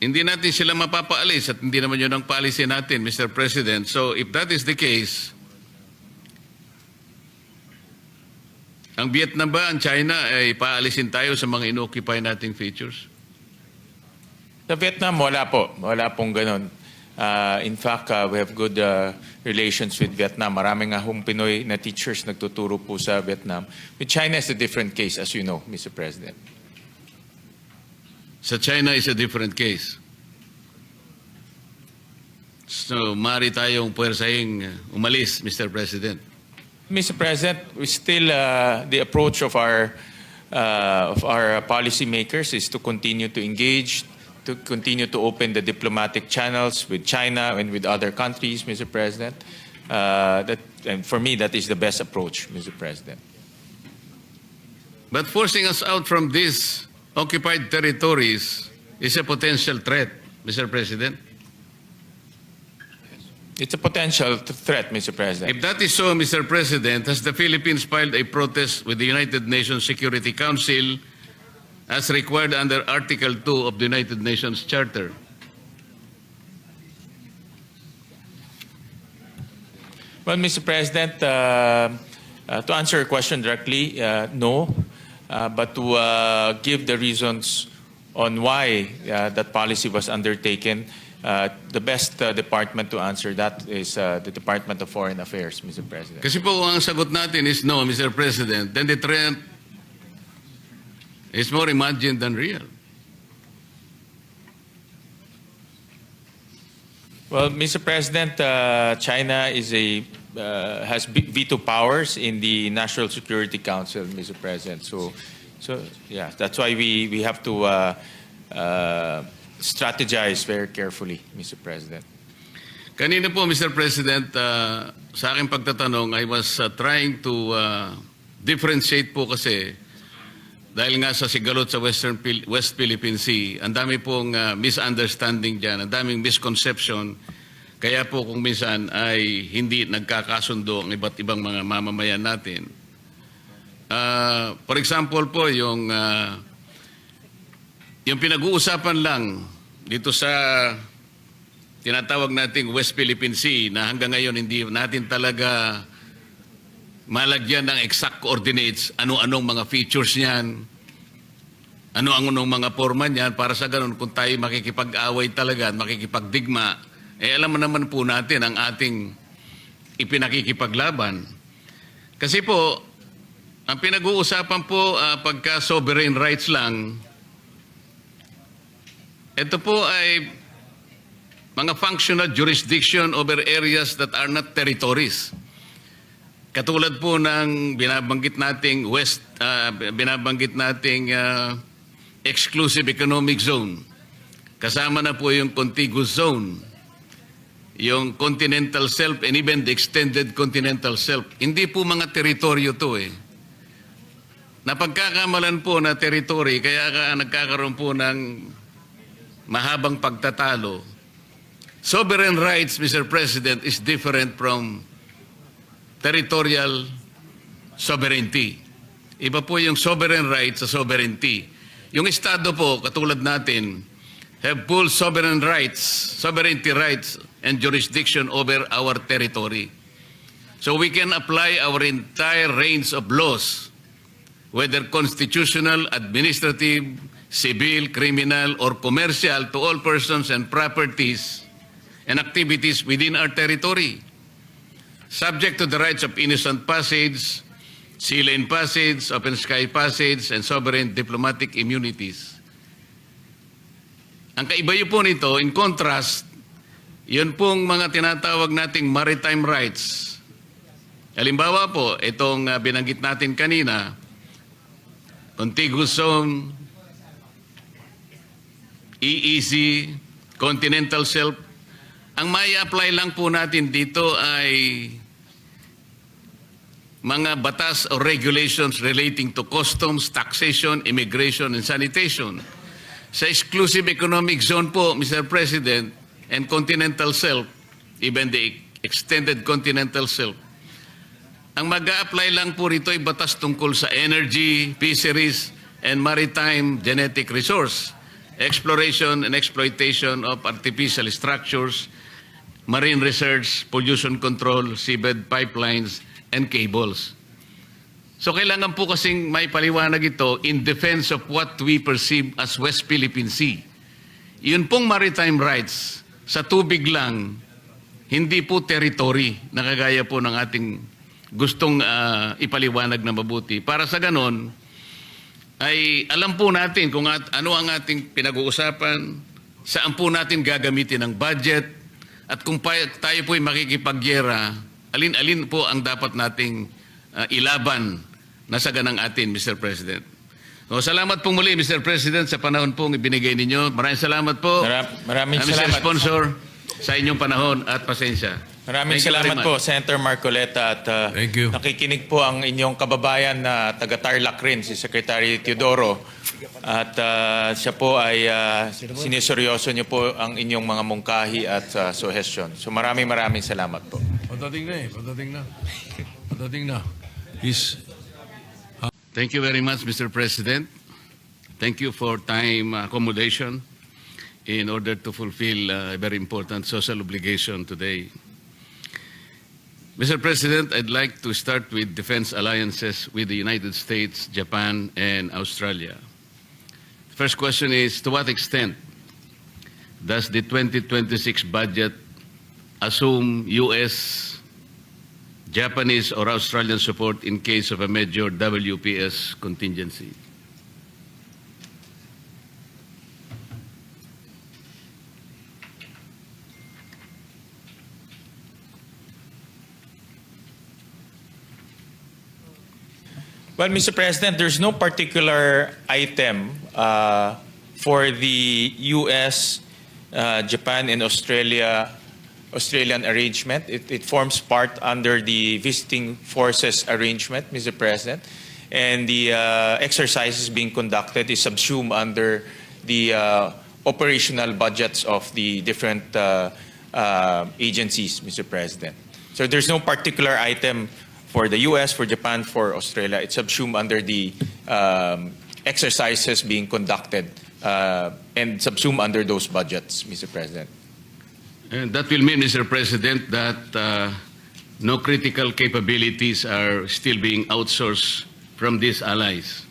hindi natin sila mapapaalis at hindi naman yun ang policy natin, Mr. President. So if that is the case, ang Vietnam ba, ang China, ay paalisin tayo sa mga inoccupy nating features? Sa Vietnam, wala po. Wala pong ganun. In fact, we have good relations with Vietnam. Maraming nga hong Pinoy na teachers nagtuturo po sa Vietnam. With China is a different case, as you know, Mr. President. Sa China is a different case. So, maaari tayong puwersahing umalis, Mr. President. Mr. President, we still the approach of our policymakers is to continue to engage, to continue to open the diplomatic channels with China and with other countries, Mr. President. And for me, that is the best approach, Mr. President. But forcing us out from these occupied territories is a potential threat, Mr. President. It's a potential threat, Mr. President. If that is so, Mr. President, has the Philippines filed a protest with the United Nations Security Council as required under Article 2 of the United Nations Charter? Well, Mr. President, to answer your question directly, no. But to give the reasons on why that policy was undertaken, the best department to answer that is the Department of Foreign Affairs, Mr. President. Kasi po kung ang sagot natin is no, Mr. President, then the threat is more imagined than real. Well, Mr. President, China is has veto powers in the National Security Council, Mr. President. So yeah, that's why we have to strategize very carefully, Mr. President. Kanina po, Mr. President, sa aking pagtatanong, I was trying to differentiate po kasi dahil nga sa sigalot sa West Philippine Sea, ang dami pong misunderstanding dyan, ang daming misconception. Kaya po kung minsan ay hindi nagkakasundo ang iba't ibang mga mamamayan natin. For example po, yung pinag-uusapan lang dito sa tinatawag nating West Philippine Sea na hanggang ngayon hindi natin talaga malagyan ng exact coordinates, ano-anong mga features niyan, ano-anong mga forma niyan, para sa ganun kung tayo makikipag-away talaga at makikipagdigma, alam mo naman po natin ang ating ipinakikipaglaban. Kasi po, ang pinag-uusapan po pagka sovereign rights lang, ito po ay mga functional jurisdiction over areas that are not territories. Katulad po ng binabanggit nating exclusive economic zone. Kasama na po yung contiguous zone, yung continental shelf, and even the extended continental shelf. Hindi po mga teritoryo to eh. Napagkakamalan po na territory, kaya nagkakaroon po ng mahabang pagtatalo. Sovereign rights, Mr. President, is different from territorial sovereignty. Iba po yung sovereign rights sa sovereignty. Yung Estado po, katulad natin, have full sovereignty rights and jurisdiction over our territory. So we can apply our entire range of laws, whether constitutional, administrative, civil, criminal, or commercial, to all persons and properties and activities within our territory, subject to the rights of innocent passage, sea lane passage, open sky passage, and sovereign diplomatic immunities. Ang kaiba po nito, in contrast, yun pong mga tinatawag nating maritime rights. Halimbawa po, itong binanggit natin kanina, contiguous zone, EEZ, continental shelf. Ang may apply lang po natin dito ay mga batas or regulations relating to customs, taxation, immigration, and sanitation. Sa exclusive economic zone po, Mr. President, and continental shelf, even the extended continental shelf, ang mag-a-apply lang po rito ay batas tungkol sa energy, fisheries, and maritime genetic resource. exploration and exploitation of artificial structures, marine research, pollution control, seabed pipelines, and cables. So kailangan po kasing may paliwanag ito in defense of what we perceive as West Philippine Sea. Yun pong maritime rights sa tubig lang, hindi po territory na kagaya po ng ating gustong ipaliwanag na mabuti. Para sa ganon, ay alam po natin kung ano ang ating pinag-uusapan, saan po natin gagamitin ang budget, at kung tayo po ay makikipagyera, alin-alin po ang dapat nating ilaban na saganang atin, Mr. President. So, salamat po muli, Mr. President, sa panahon pong ibinigay ninyo. Maraming salamat po. Maraming Mr. salamat. Sponsor, sa inyong panahon at pasensya. Maraming salamat po, Senator Marcoleta. At Thank you. nakikinig po ang inyong kababayan na taga-Tarlac rin, si Secretary Teodoro. At siya po ay siniseryoso niyo po ang inyong mga mungkahi at suggestion. So maraming salamat po. Patating na eh. Patating na. Thank you very much, Mr. President. Thank you for time accommodation in order to fulfill a very important social obligation today. Mr. President, I'd like to start with defense alliances with the United States, Japan, and Australia. The first question is, to what extent does the 2026 budget assume U.S., Japanese, or Australian support in case of a major WPS contingency? Well, Mr. President, there's no particular item for the U.S., Japan, and Australian arrangement. It forms part under the visiting forces arrangement, Mr. President. And the exercises being conducted is subsumed under the operational budgets of the different agencies, Mr. President. So there's no particular item for the U.S., for Japan, for Australia. It's subsumed under the exercises being conducted and subsumed under those budgets, Mr. President. And that will mean, Mr. President, that no critical capabilities are still being outsourced from these allies.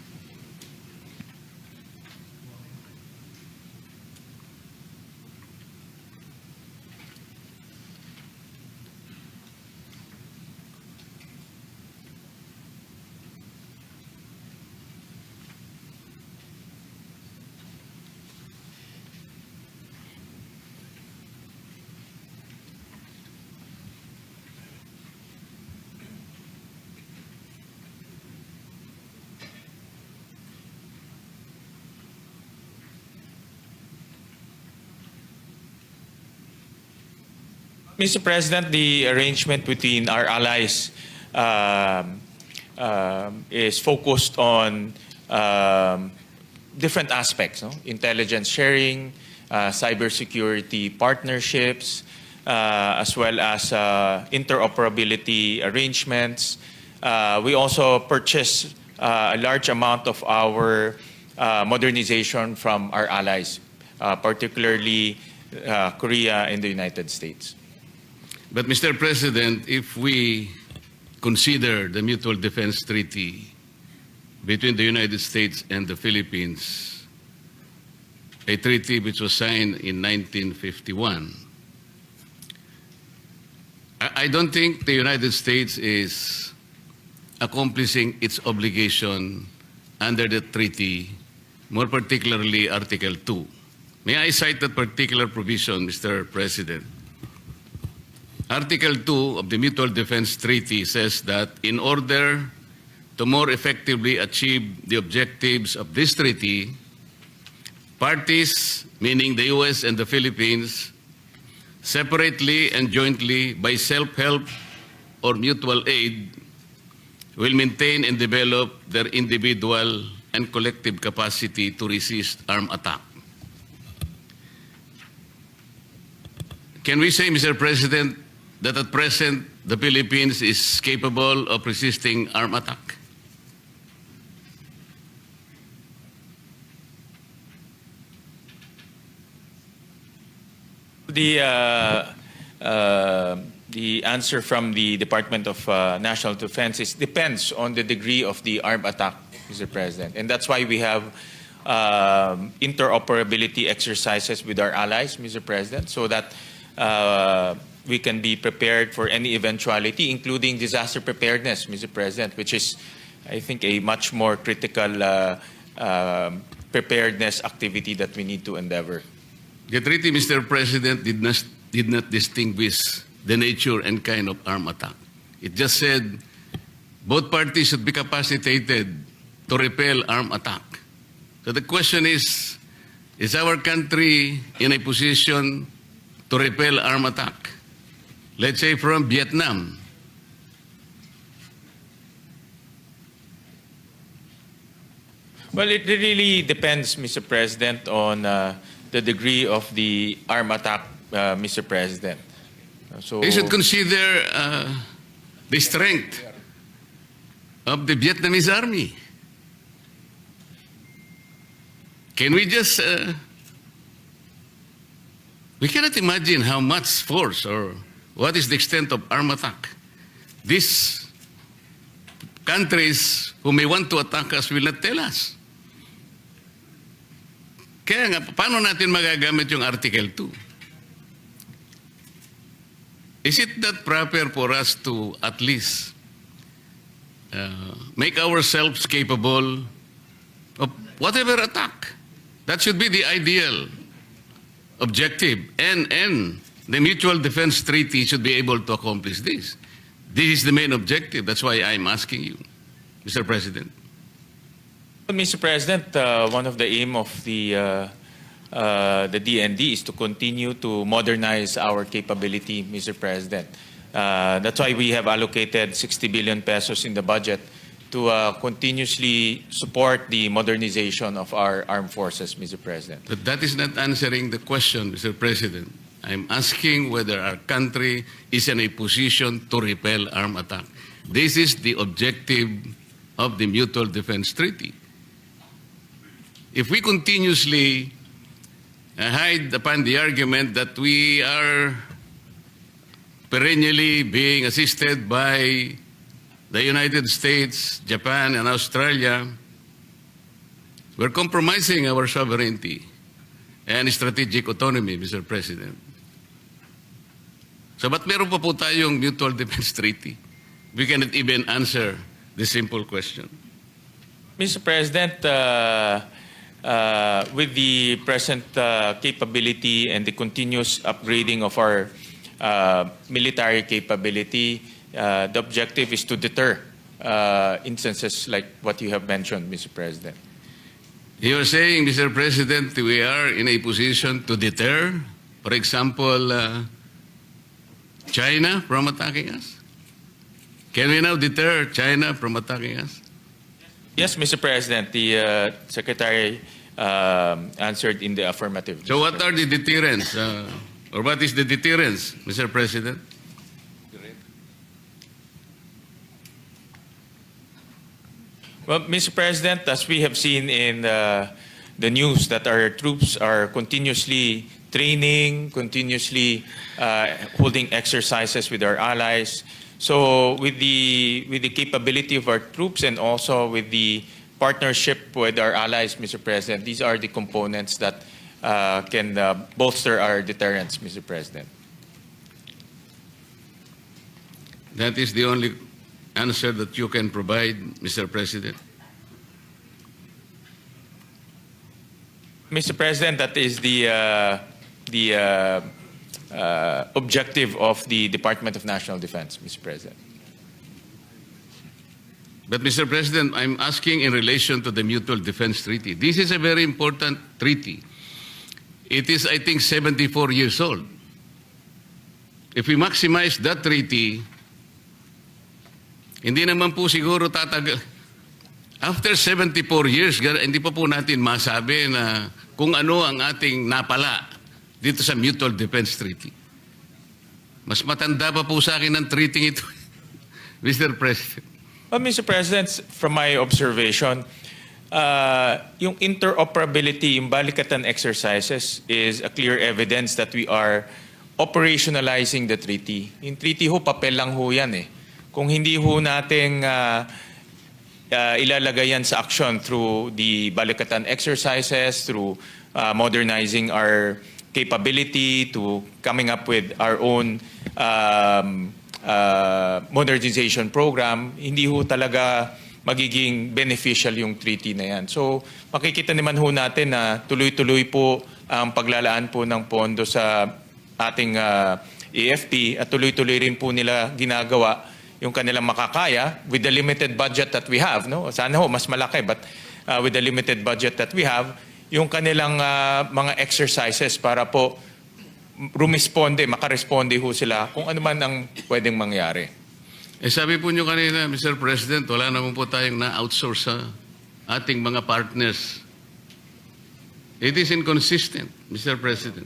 Mr. President, the arrangement between our allies is focused on different aspects, no? Intelligence sharing, cybersecurity partnerships, as well as interoperability arrangements. We also purchase a large amount of our modernization from our allies, particularly Korea and the United States. But, Mr. President, if we consider the Mutual Defense Treaty between the United States and the Philippines, a treaty which was signed in 1951, I don't think the United States is accomplishing its obligation under the treaty, more particularly Article 2. May I cite that particular provision, Mr. President? Article 2 of the Mutual Defense Treaty says that in order to more effectively achieve the objectives of this treaty, parties, meaning the U.S. and the Philippines, separately and jointly by self-help or mutual aid, will maintain and develop their individual and collective capacity to resist armed attack. Can we say, Mr. President, that at present the Philippines is capable of resisting armed attack? The answer from the Department of National Defense depends on the degree of the armed attack, Mr. President. And that's why we have interoperability exercises with our allies, Mr. President, so that we can be prepared for any eventuality, including disaster preparedness, Mr. President, which is, I think, a much more critical preparedness activity that we need to endeavor. The treaty, Mr. President, did not distinguish the nature and kind of armed attack. It just said both parties should be capacitated to repel armed attack. So the question is our country in a position to repel armed attack? Let's say from Vietnam. Well, it really depends, Mr. President, on the degree of the armed attack, Mr. President. So They should consider the strength of the Vietnamese army. Can we just... we cannot imagine how much force or what is the extent of armed attack. These countries who may want to attack us will not tell us. Kaya nga, paano natin magagamit yung Article 2? Is it not proper for us to at least make ourselves capable of whatever attack? That should be the ideal objective. And the Mutual Defense Treaty should be able to accomplish this. This is the main objective. That's why I'm asking you, Mr. President. Well, Mr. President, one of the aim of the DND is to continue to modernize our capability, Mr. President. That's why we have allocated 60 billion pesos in the budget to continuously support the modernization of our armed forces, Mr. President. But that is not answering the question, Mr. President. I'm asking whether our country is in a position to repel armed attack. This is the objective of the Mutual Defense Treaty. If we continuously hide upon the argument that we are perennially being assisted by the United States, Japan, and Australia, we're compromising our sovereignty and strategic autonomy, Mr. President. So ba't meron pa po tayong Mutual Defense Treaty? We cannot even answer this simple question. Mr. President, with the present capability and the continuous upgrading of our military capability, the objective is to deter instances like what you have mentioned, Mr. President. You are saying, Mr. President, we are in a position to deter, for example, China from attacking us? Can we now deter China from attacking us? Yes, Mr. President, the Secretary answered in the affirmative. So what are the deterrents? Or what is the deterrence, Mr. President? Well, Mr. President, as we have seen in the news that our troops are continuously training, continuously holding exercises with our allies. So with the capability of our troops and also with the partnership with our allies, Mr. President, these are the components that can bolster our deterrence, Mr. President. That is the only answer that you can provide, Mr. President. Mr. President, that is the objective of the Department of National Defense, Mr. President. But, Mr. President, I'm asking in relation to the Mutual Defense Treaty. This is a very important treaty. It is, I think, 74 years old. If we maximize that treaty, hindi naman po siguro tatagal. After 74 years, hindi pa po natin masabi na kung ano ang ating napala dito sa Mutual Defense Treaty. Mas matanda pa po sa akin ang treaty ito, Mr. President. Well, Mr. President, from my observation, yung interoperability, yung balikatan exercises is a clear evidence that we are operationalizing the treaty. Yung treaty ho, papel lang ho yan eh. Kung hindi ho nating ilalagay yan sa action through the balikatan exercises, through modernizing our capability, to coming up with our own modernization program, hindi ho talaga magiging beneficial yung treaty na yan. So makikita naman ho natin na tuloy-tuloy po ang paglalaan po ng pondo sa ating AFP at tuloy-tuloy rin po nila ginagawa yung kanilang makakaya with the limited budget that we have. No? Sana ho mas malaki, but with the limited budget that we have, yung kanilang mga exercises para po makaresponde ho sila kung ano man ang pwedeng mangyari. Sabi po nyo kanina, Mr. President, wala naman po tayong na-outsource sa ating mga partners. It is inconsistent, Mr. President.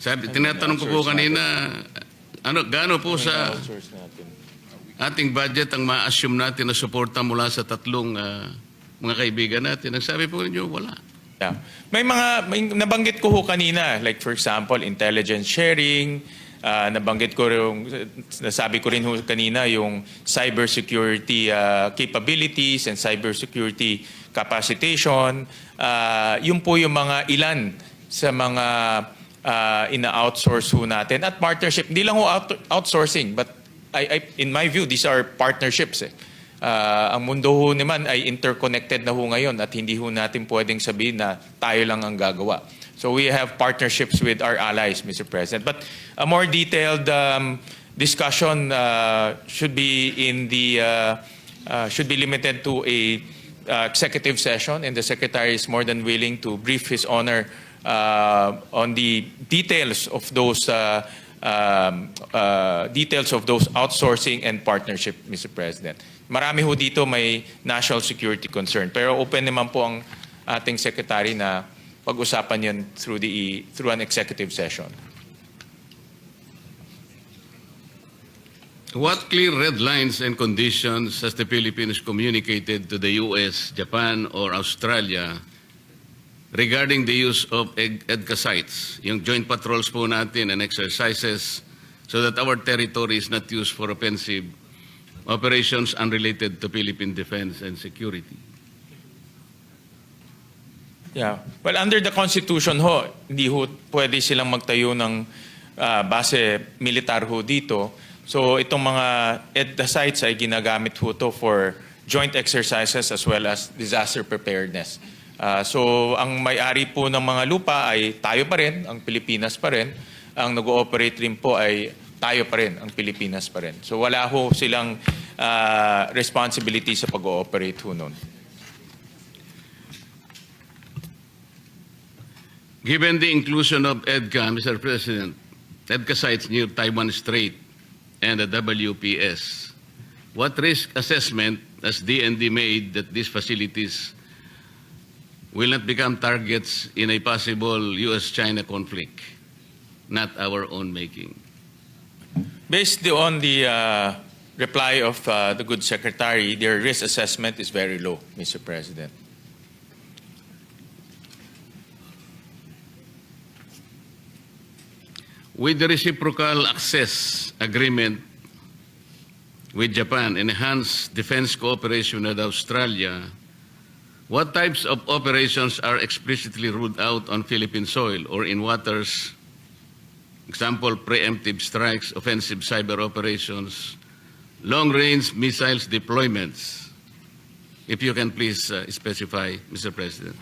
Tinatanong ko po kanina, gaano po sa ating budget ang ma-assume natin na suporta mula sa tatlong mga kaibigan natin? Ang sabi po ninyo, wala. Yeah. May nabanggit ko ho kanina, like for example, intelligence sharing, nabanggit ko rin, nasabi ko rin ho kanina yung cybersecurity capabilities and cybersecurity capacitation. Yun po yung mga ilan sa mga ina-outsource ho natin at partnership. Hindi lang ho outsourcing, but in my view, these are partnerships. Ang mundo ho naman ay interconnected na ho ngayon at hindi ho natin pwedeng sabihin na tayo lang ang gagawa. So we have partnerships with our allies, Mr. President. But a more detailed discussion should be limited to a executive session, and the Secretary is more than willing to brief His Honor on the details of those outsourcing and partnership, Mr. President. Marami ho dito may national security concern, pero open naman po ang ating Secretary na pag-usapan yan through an executive session. What clear red lines and conditions has the Philippines communicated to the US, Japan, or Australia regarding the use of EDCA sites, yung joint patrols po natin and exercises, so that our territory is not used for offensive operations unrelated to Philippine defense and security? Yeah. Well, under the Constitution ho, hindi ho pwede silang magtayo ng base militar ho dito. So itong mga EDCA sites ay ginagamit ho to for joint exercises as well as disaster preparedness. So ang may-ari po ng mga lupa ay tayo pa rin, ang Pilipinas pa rin. Ang nag-ooperate rin po ay tayo pa rin, ang Pilipinas pa rin. So wala ho silang responsibility sa pag-ooperate ho nun. Given the inclusion of EDCA, Mr. President, EDCA sites near Taiwan Strait and the WPS, what risk assessment has DND made that these facilities will not become targets in a possible U.S.-China conflict, not our own making? Based on the reply of the good secretary, their risk assessment is very low, Mr. President. With the reciprocal access agreement with Japan, enhanced defense cooperation with Australia, what types of operations are explicitly ruled out on Philippine soil or in waters? Example, preemptive strikes, offensive cyber operations, long-range missiles deployments. If you can please specify, Mr. President.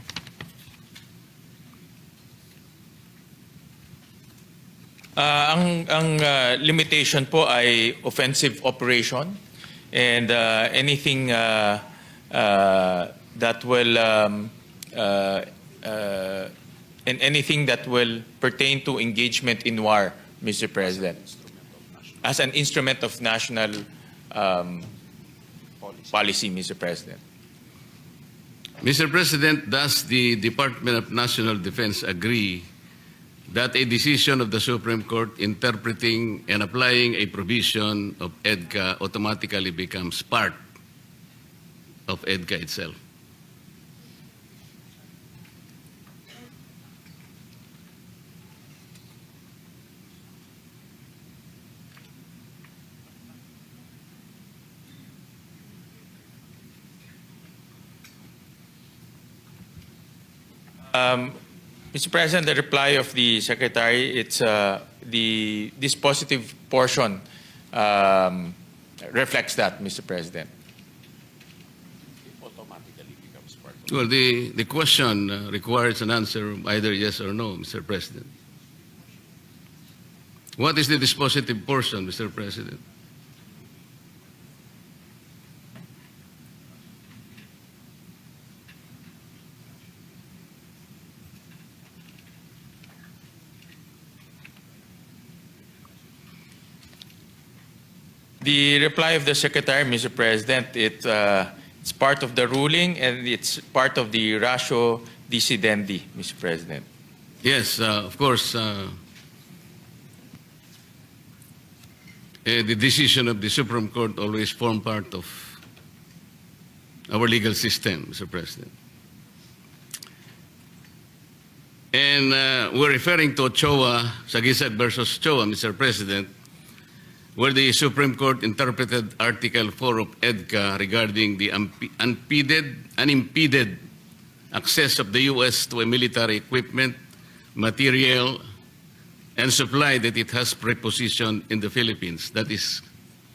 Ang limitation po ay offensive operation and anything that will and anything that will pertain to engagement in war, Mr. President, as an instrument of national policy, Mr. President. Mr. President, does the Department of National Defense agree that a decision of the Supreme Court interpreting and applying a provision of EDCA automatically becomes part of EDCA itself? Mr. President, the reply of the Secretary, it's the dispositive portion reflects that, Mr. President. Well, the question requires an answer either yes or no, Mr. President. What is the dispositive portion, Mr. President? The reply of the Secretary, Mr. President, it's part of the ruling and it's part of the ratio decidendi, Mr. President. Yes, of course, the decision of the Supreme Court always form part of our legal system, Mr. President. And we're referring to Ochoa, Sagisag versus Ochoa, Mr. President, where the Supreme Court interpreted Article 4 of EDCA regarding the unimpeded access of the U.S. to a military equipment, material, and supply that it has prepositioned in the Philippines. That is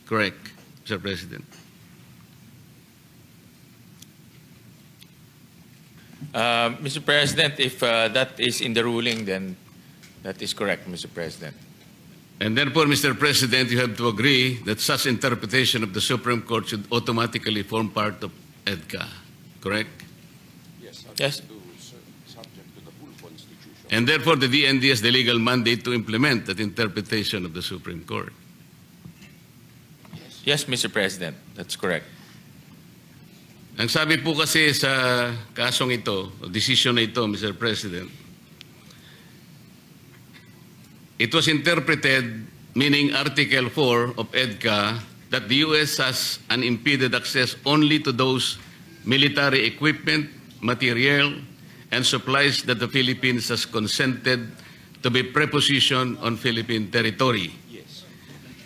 correct, Mr. President. Mr. President, if that is in the ruling, then that is correct, Mr. President. And therefore, Mr. President, you have to agree that such interpretation of the Supreme Court should automatically form part of EDCA, correct? Yes. Subject to the full Constitution. And therefore, the DND has the legal mandate to implement that interpretation of the Supreme Court. Yes, Mr. President, that's correct. Ang sabi po kasi sa kasong ito, o decision na ito, Mr. President, it was interpreted, meaning Article 4 of EDCA, that the U.S. has unimpeded access only to those military equipment, material, and supplies that the Philippines has consented to be prepositioned on Philippine territory. Yes.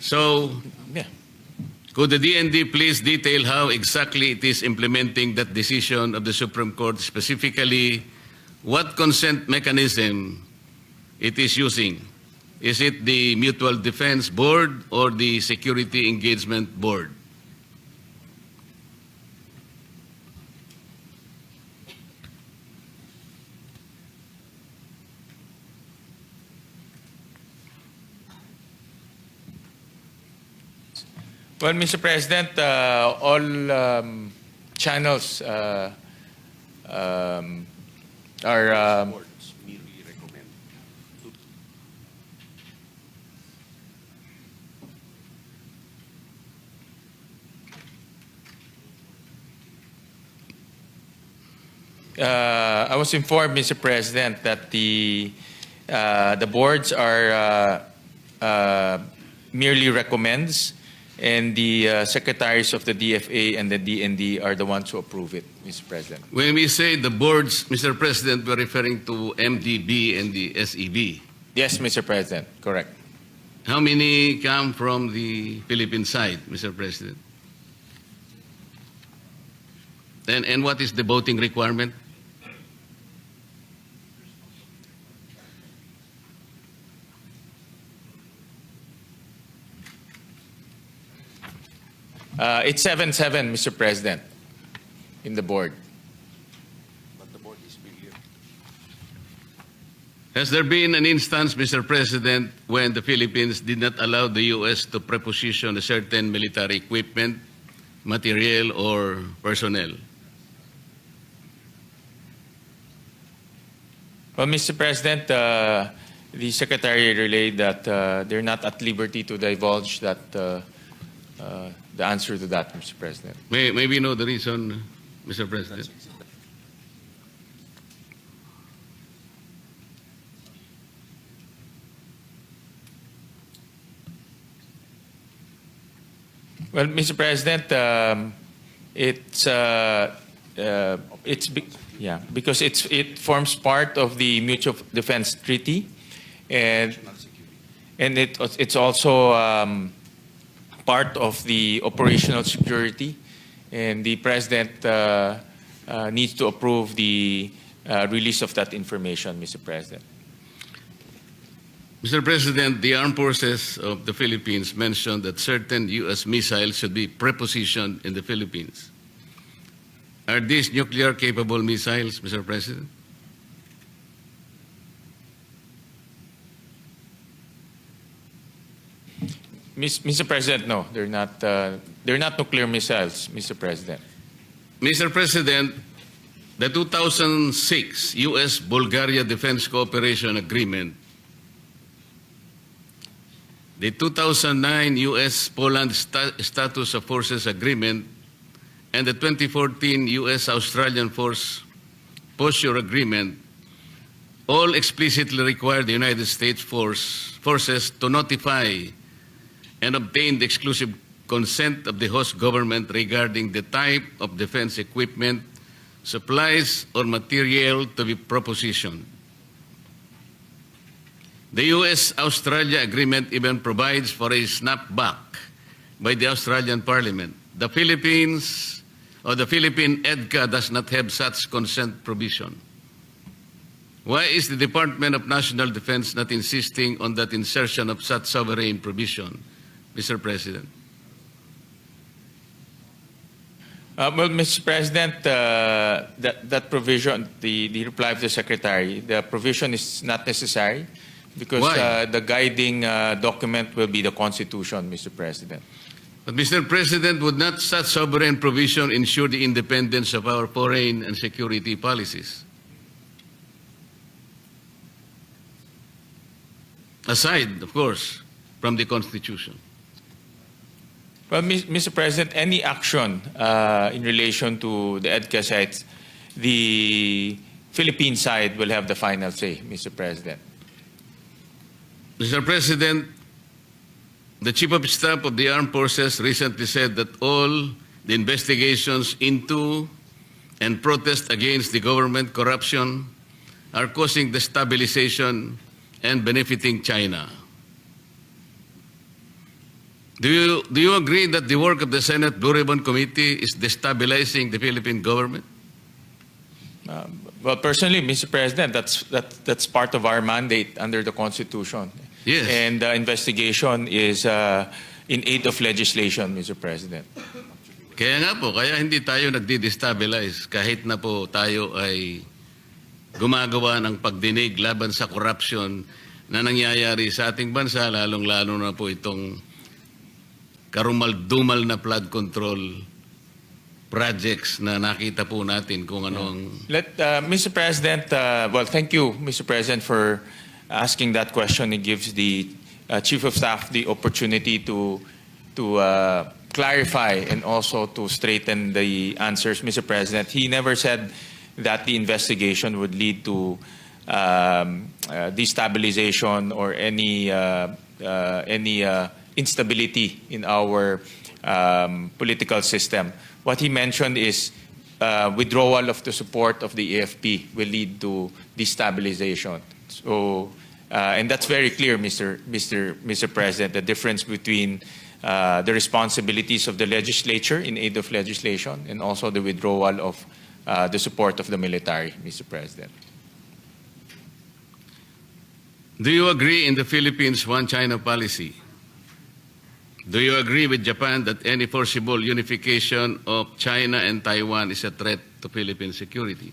So, Yeah. could the DND please detail how exactly it is implementing that decision of the Supreme Court, specifically what consent mechanism it is using? Is it the Mutual Defense Board or the Security Engagement Board? Well, Mr. President, all channels are Boards merely recommend. I was informed, Mr. President, that the boards are merely recommends, and the secretaries of the DFA and the DND are the ones who approve it, Mr. President. When we say the boards, Mr. President, we're referring to MDB and the SEB. Yes, Mr. President, correct. How many come from the Philippine side, Mr. President? And what is the voting requirement? It's 7-7, Mr. President, in the board. But the board is merely Has there been an instance, Mr. President, when the Philippines did not allow the U.S. to preposition a certain military equipment, material, or personnel? Well, Mr. President, the Secretary relayed that they're not at liberty to divulge that the answer to that, Mr. President. May we know the reason, Mr. President? Well, Mr. President, because it forms part of the Mutual Defense Treaty, and it's also part of the operational security, and the President needs to approve the release of that information, Mr. President. Mr. President, the armed forces of the Philippines mentioned that certain U.S. missiles should be prepositioned in the Philippines. Are these nuclear-capable missiles, Mr. President? Mr. President, no, they're not. They're not nuclear missiles, Mr. President. Mr. President, the 2006 U.S.-Bulgaria Defense Cooperation Agreement, the 2009 U.S.-Poland Status of Forces Agreement, and the 2014 U.S.-Australian Force Posture Agreement all explicitly require the United States forces to notify and obtain the exclusive consent of the host government regarding the type of defense equipment, supplies, or material to be propositioned. The U.S.-Australia agreement even provides for a snapback by the Australian Parliament. The Philippines or the Philippine EDCA does not have such consent provision. Why is the Department of National Defense not insisting on that insertion of such sovereign provision, Mr. President? Well, Mr. President, that provision, the reply of the Secretary, the provision is not necessary because Why? the guiding document will be the Constitution, Mr. President. But, Mr. President, would not such sovereign provision ensure the independence of our foreign and security policies? Aside, of course, from the Constitution. Well, Mr. President, any action in relation to the EDCA sites, the Philippine side will have the final say, Mr. President. Mr. President, the Chief of Staff of the Armed Forces recently said that all the investigations into and protest against the government corruption are causing destabilization and benefiting China. Do you agree that the work of the Senate Blue Ribbon Committee is destabilizing the Philippine government? Well, personally, Mr. President, that's part of our mandate under the Constitution. Yes. And the investigation is in aid of legislation, Mr. President. Kaya nga po, kaya hindi tayo nagdi-destabilize kahit na po tayo ay gumagawa ng pagdinig laban sa corruption na nangyayari sa ating bansa, lalong-lalo na po itong karumal-dumal na flood control projects na nakita po natin kung anong... Mr. President, well, thank you, Mr. President, for asking that question. It gives the Chief of Staff the opportunity to clarify and also to straighten the answers, Mr. President. He never said that the investigation would lead to destabilization or any instability in our political system. What he mentioned is withdrawal of the support of the AFP will lead to destabilization. So, and that's very clear, Mr. President, the difference between the responsibilities of the legislature in aid of legislation and also the withdrawal of the support of the military, Mr. President. Do you agree in the Philippines' one China policy? Do you agree with Japan that any forcible unification of China and Taiwan is a threat to Philippine security?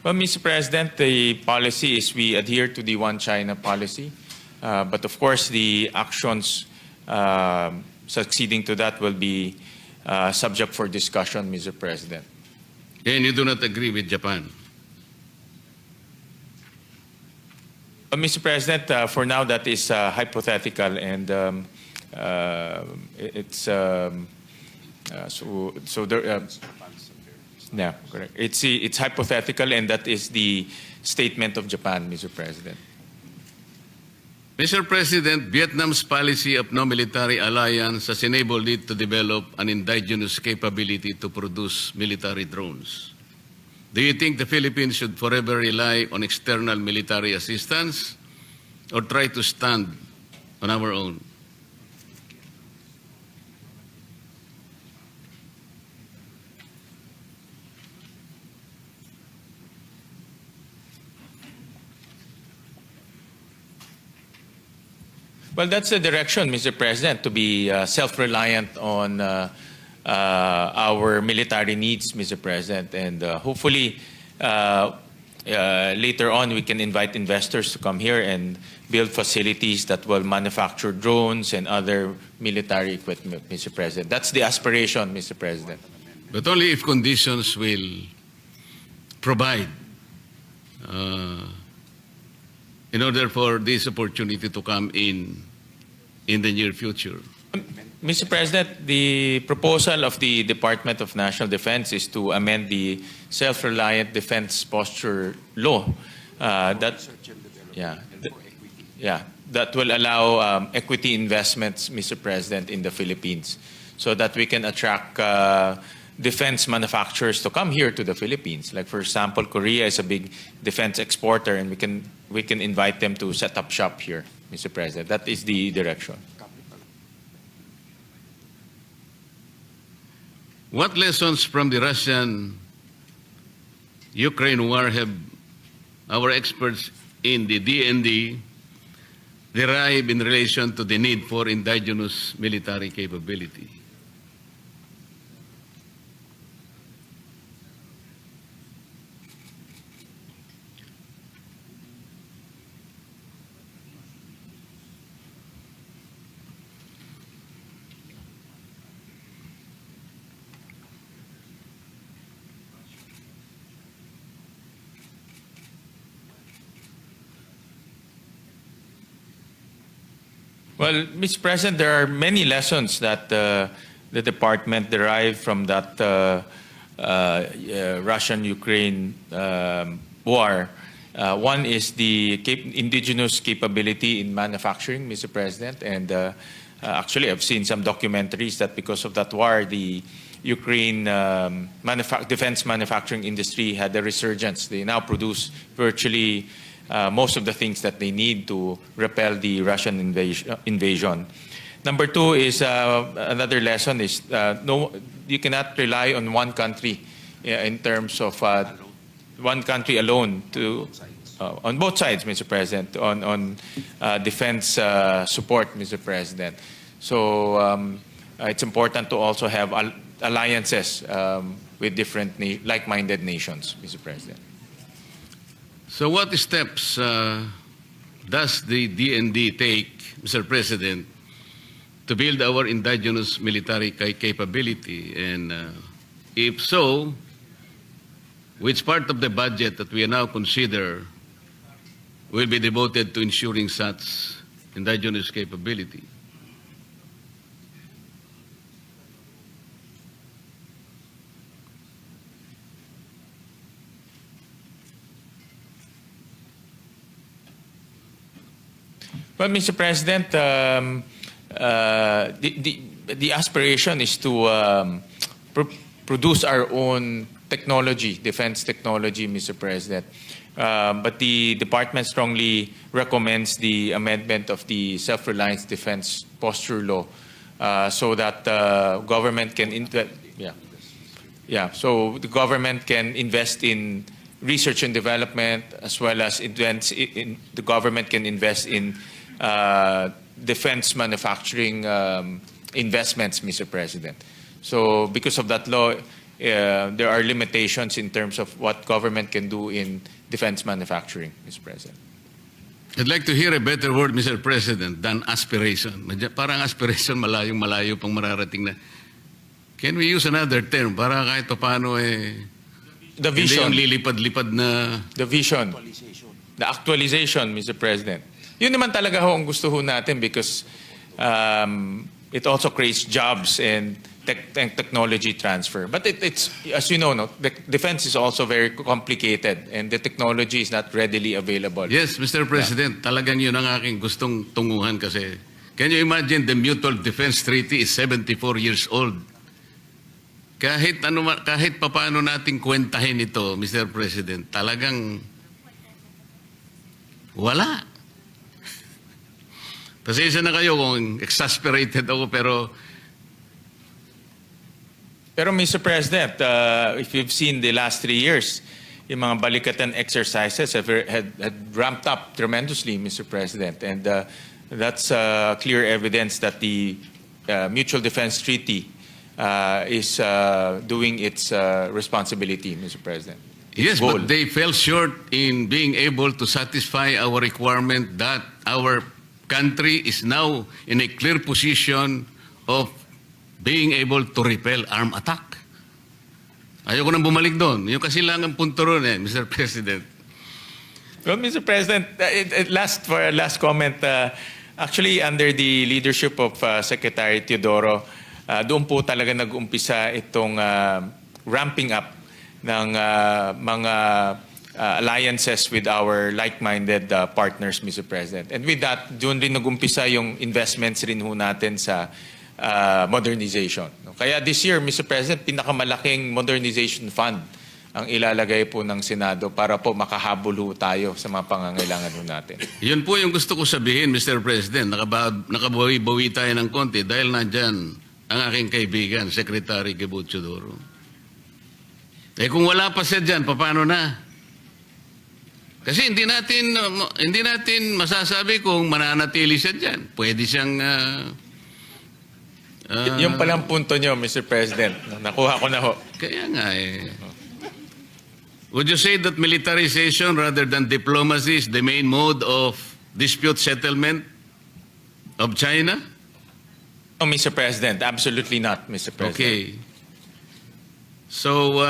Well, Mr. President, the policy is we adhere to the one China policy. But of course, the actions succeeding to that will be subject for discussion, Mr. President. And you do not agree with Japan? Mr. President, for now that is hypothetical and it's so there. Yeah, correct. It's hypothetical and that is the statement of Japan, Mr. President. Mr. President, Vietnam's policy of no military alliance has enabled it to develop an indigenous capability to produce military drones. Do you think the Philippines should forever rely on external military assistance? or try to stand on our own? Well, that's the direction, Mr. President, to be self-reliant on our military needs, Mr. President. And hopefully, later on, we can invite investors to come here and build facilities that will manufacture drones and other military equipment, Mr. President. That's the aspiration, Mr. President. But only if conditions will provide in order for this opportunity to come in the near future. Mr. President, the proposal of the Department of National Defense is to amend the Self-Reliant Defense Posture Law. That will allow equity investments, Mr. President, in the Philippines, so that we can attract defense manufacturers to come here to the Philippines. Like, for example, Korea is a big defense exporter, and we can invite them to set up shop here, Mr. President. That is the direction. What lessons from the Russian-Ukraine war have our experts in the DND derived in relation to the need for indigenous military capability? Well, Mr. President, there are many lessons that the department derived from that Russian-Ukraine war. One is the indigenous capability in manufacturing, Mr. President, and actually I've seen some documentaries that because of that war, the Ukraine defense manufacturing industry had a resurgence. They now produce virtually most of the things that they need to repel the Russian invasion. Number two is another lesson is no, you cannot rely on one country in terms of one country alone to on both sides, Mr. President, on defense support, Mr. President. So it's important to also have alliances with different like-minded nations, Mr. President. So what steps does the DND take, Mr. President, to build our indigenous military capability? And if so, which part of the budget that we now consider will be devoted to ensuring such indigenous capability? Well, Mr. President, the aspiration is to produce our own technology, defense technology, Mr. President. But the department strongly recommends the amendment of the Self-Reliance Defense Posture Law so that government can so the government can invest in research and development, as well as the government can invest in defense manufacturing investments, Mr. President. So because of that law, there are limitations in terms of what government can do in defense manufacturing, Mr. President. I'd like to hear a better word, Mr. President, than aspiration. Parang aspiration, malayong-malayo pang mararating na. Can we use another term para kahit paano the vision. Hindi yung lilipad-lipad na... The vision. The actualization, Mr. President. Yun naman talaga ho ang gusto ho natin because it also creates jobs and technology transfer. But it's, as you know, the defense is also very complicated and the technology is not readily available. Yes, Mr. President, talagang yun ang aking gustong tunguhan kasi can you imagine the Mutual Defense Treaty is 74 years old? Kahit papaano nating kwentahin ito, Mr. President, talagang wala. Pasensya na kayo kung exasperated ako, pero Mr. President, if you've seen the last 3 years, yung mga balikatan exercises had ramped up tremendously, Mr. President. And that's clear evidence that the Mutual Defense Treaty is doing its responsibility, Mr. President. yes, goal. but they fell short in being able to satisfy our requirement that our country is now in a clear position of being able to repel armed attack. Ayoko nang bumalik doon. Yung kasilangan punto ron Mr. President. Well, Mr. President, last comment, actually under the leadership of Secretary Teodoro, doon po talaga nag-umpisa itong ramping up ng mga alliances with our like-minded partners, Mr. President. And with that, doon rin nag-umpisa yung investments rin ho natin sa modernization. Kaya this year, Mr. President, pinakamalaking modernization fund ang ilalagay po ng Senado para po makahabol ho tayo sa mga pangangailangan ho natin. Yun po yung gusto ko sabihin, Mr. President. Nakabawi-bawi tayo ng konti dahil nandyan ang aking kaibigan, Secretary Teodoro. Kung wala pa siya dyan, paano na? Kasi hindi natin masasabi kung mananatili siya dyan. Pwede siyang Yung palang punto nyo, Mr. President. Nakuha ko na ho. kaya nga Would you say that militarization rather than diplomacy is the main mode of dispute settlement of China? No, Mr. President. Absolutely not, Mr. President. Okay. So,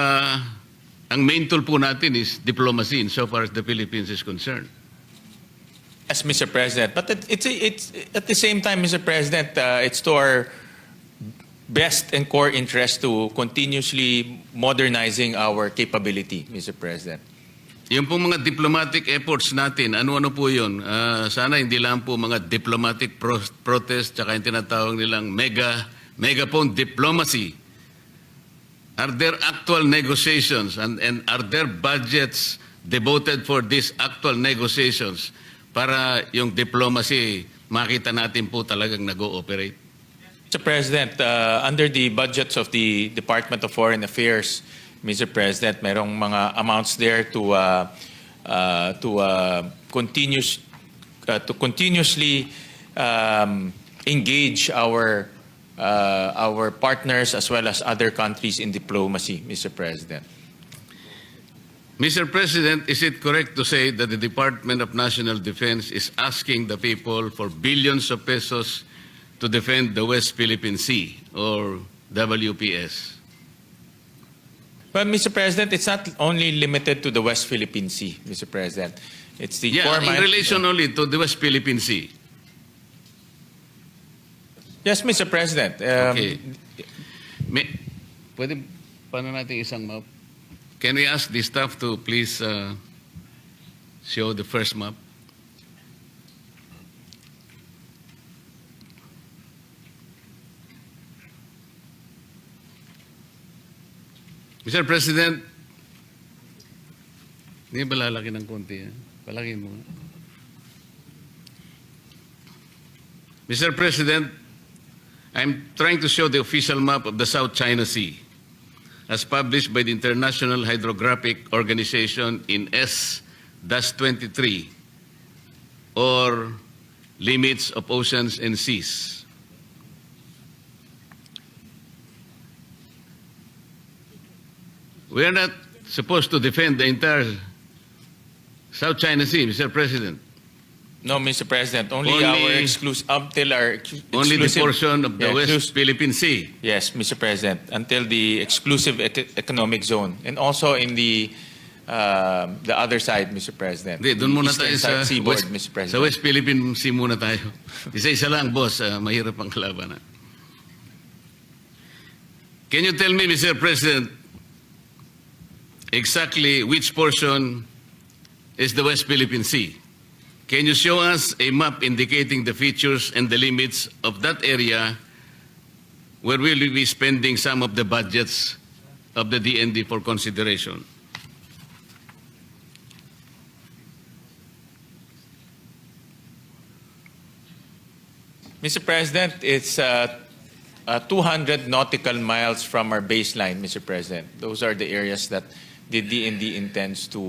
ang main tool po natin is diplomacy insofar as the Philippines is concerned. Yes, Mr. President. But it's at the same time, Mr. President, it's to our best and core interest to continuously modernizing our capability, Mr. President. Yung po mga diplomatic efforts natin, ano-ano po yun? Sana hindi lang po mga diplomatic protest tsaka yung tinatawag nilang megaphone diplomacy. Are there actual negotiations and are there budgets devoted for these actual negotiations para yung diplomacy makita natin po talagang nag-ooperate? Mr. President, under the budgets of the Department of Foreign Affairs, Mr. President, merong mga amounts there to continuously engage our partners as well as other countries in diplomacy, Mr. President. Mr. President, is it correct to say that the Department of National Defense is asking the people for billions of pesos to defend the West Philippine Sea, or WPS? Well, Mr. President, it's not only limited to the West Philippine Sea, Mr. President. It's the core in relation only to the West Philippine Sea. Yes, Mr. President. Okay. Pwede, paano natin isang map? Can we ask the staff to please show the first map? Mr. President, hindi ba lalaki ng konti? Palaki mo. Mr. President, I'm trying to show the official map of the South China Sea as published by the International Hydrographic Organization in S-23 or Limits of Oceans and Seas. We are not supposed to defend the entire South China Sea, Mr. President. No, Mr. President. Only our exclusive until our Only the exclusive- portion of the Yeah, West Philippine Sea. Yes, Mr. President. Until the exclusive economic zone, and also in the other side, Mr. President. Hindi, doon muna Eastern tayo sa seaboard, West, Mr. President. sa West Philippine Sea muna tayo. Isa-isa lang, boss. Mahirap ang kalaban. Can you tell me, Mr. President, exactly which portion is the West Philippine Sea? Can you show us a map indicating the features and the limits of that area where we will be spending some of the budgets of the DND for consideration? Mr. President, it's 200 nautical miles from our baseline, Mr. President. Those are the areas that the DND intends to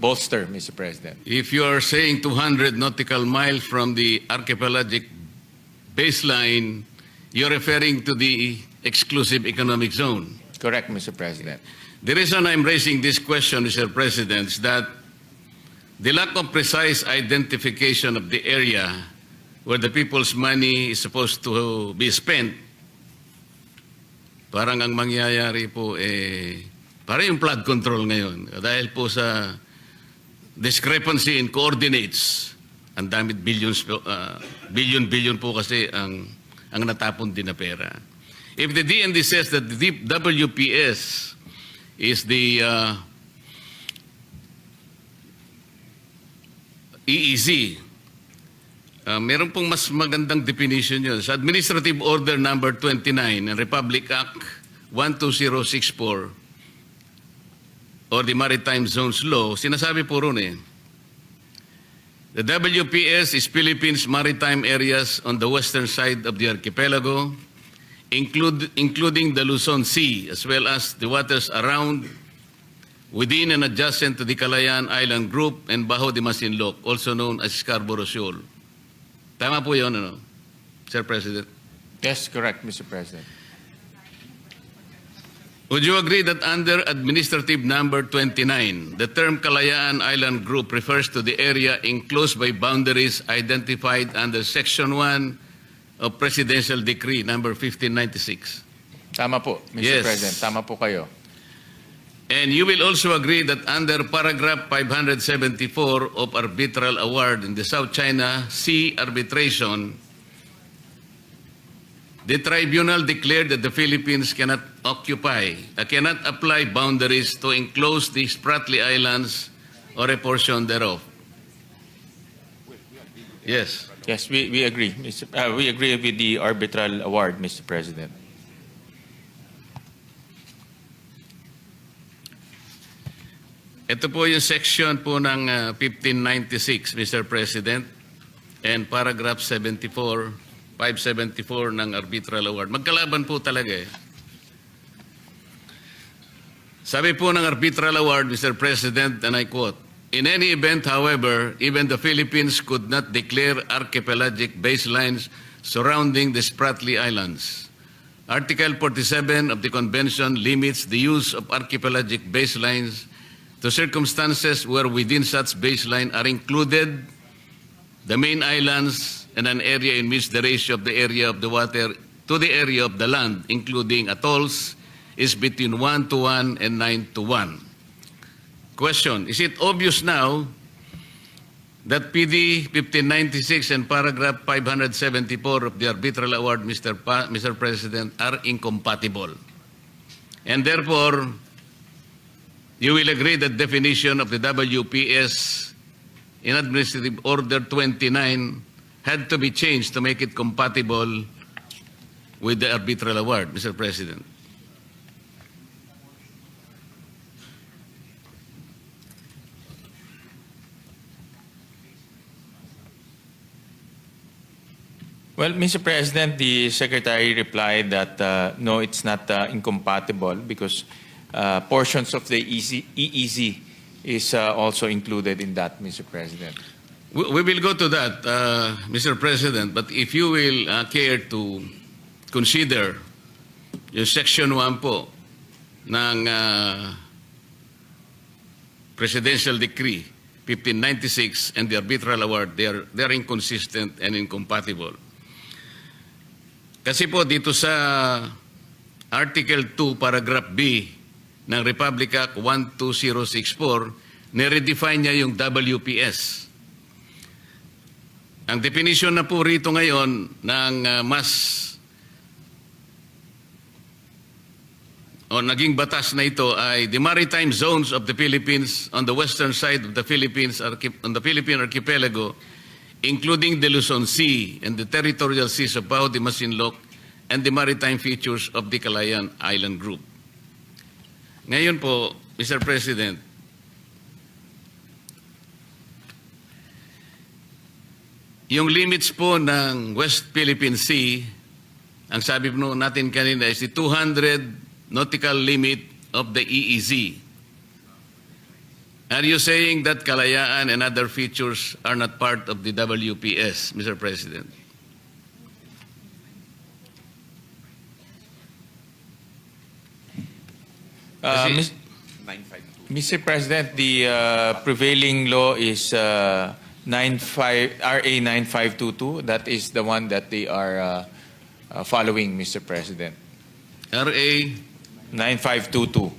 bolster, Mr. President. If you are saying 200 nautical miles from the archipelagic baseline, you're referring to the exclusive economic zone. Correct, Mr. President. The reason I'm raising this question, Mr. President, is that the lack of precise identification of the area where the people's money is supposed to be spent, parang ang mangyayari po parang yung flood control ngayon. Dahil po sa discrepancy in coordinates, ang dami billion po kasi ang natapon din na pera. If the DND says that the WPS is the EEZ, meron pong mas magandang definition yun. Sa Administrative Order Number 29 and Republic Act 12064 or the Maritime Zones Law, sinasabi po ron the WPS is Philippines maritime areas on the western side of the archipelago, including the Luzon Sea, as well as the waters around, within and adjacent to the Calayan Island Group and Bajo de Masinloc, also known as Scarborough Shoal. Tama po yun, Sir President? Yes, correct, Mr. President. Would you agree that under Administrative Number 29, the term Calayan Island Group refers to the area enclosed by boundaries identified under Section 1 of Presidential Decree Number 1596? Tama po, Mr. Yes. President. Tama po kayo. And you will also agree that under paragraph 574 of Arbitral Award in the South China Sea Arbitration, the tribunal declared that the Philippines cannot apply boundaries to enclose the Spratly Islands or a portion thereof. Yes. Yes, we agree. We agree with the arbitral award, Mr. President. Ito po yung section po ng 1596, Mr. President, and paragraph 574 ng Arbitral Award. Magkalaban po talaga Sabi po ng Arbitral Award, Mr. President, and I quote, "In any event, however, even the Philippines could not declare archipelagic baselines surrounding the Spratly Islands. Article 47 of the Convention limits the use of archipelagic baselines to circumstances where within such baseline are included the main islands and an area in which the ratio of the area of the water to the area of the land, including atolls, is between 1:1 and 9:1. Question, is it obvious now that PD 1596 and paragraph 574 of the Arbitral Award, Mr. President, are incompatible? And therefore, you will agree that definition of the WPS in Administrative Order 29 had to be changed to make it compatible with the Arbitral Award, Mr. President. Well, Mr. President, the Secretary replied that no, it's not incompatible because portions of the EEZ is also included in that, Mr. President. We will go to that, Mr. President, but if you will care to consider yung Section 1 po ng Presidential Decree 1596 and the Arbitral Award, they're inconsistent and incompatible. Kasi po dito sa Article 2, Paragraph B ng Republic Act 12064, niredefine niya yung WPS. Ang definition na po rito ngayon ng naging batas na ito ay the maritime zones of the Philippines on the western side of the Philippines, on the Philippine archipelago, including the Luzon Sea and the territorial seas of Bajo de Masinloc and the maritime features of the Calayan Island Group. Ngayon po, Mr. President, yung limits po ng West Philippine Sea, ang sabi po natin kanina is the 200 nautical limit of the EEZ. Are you saying that Kalayaan and other features are not part of the WPS, Mr. President? Mis- 952. Mr. President, the prevailing law is RA 9522. That is the one that they are following, Mr. President. RA 9522.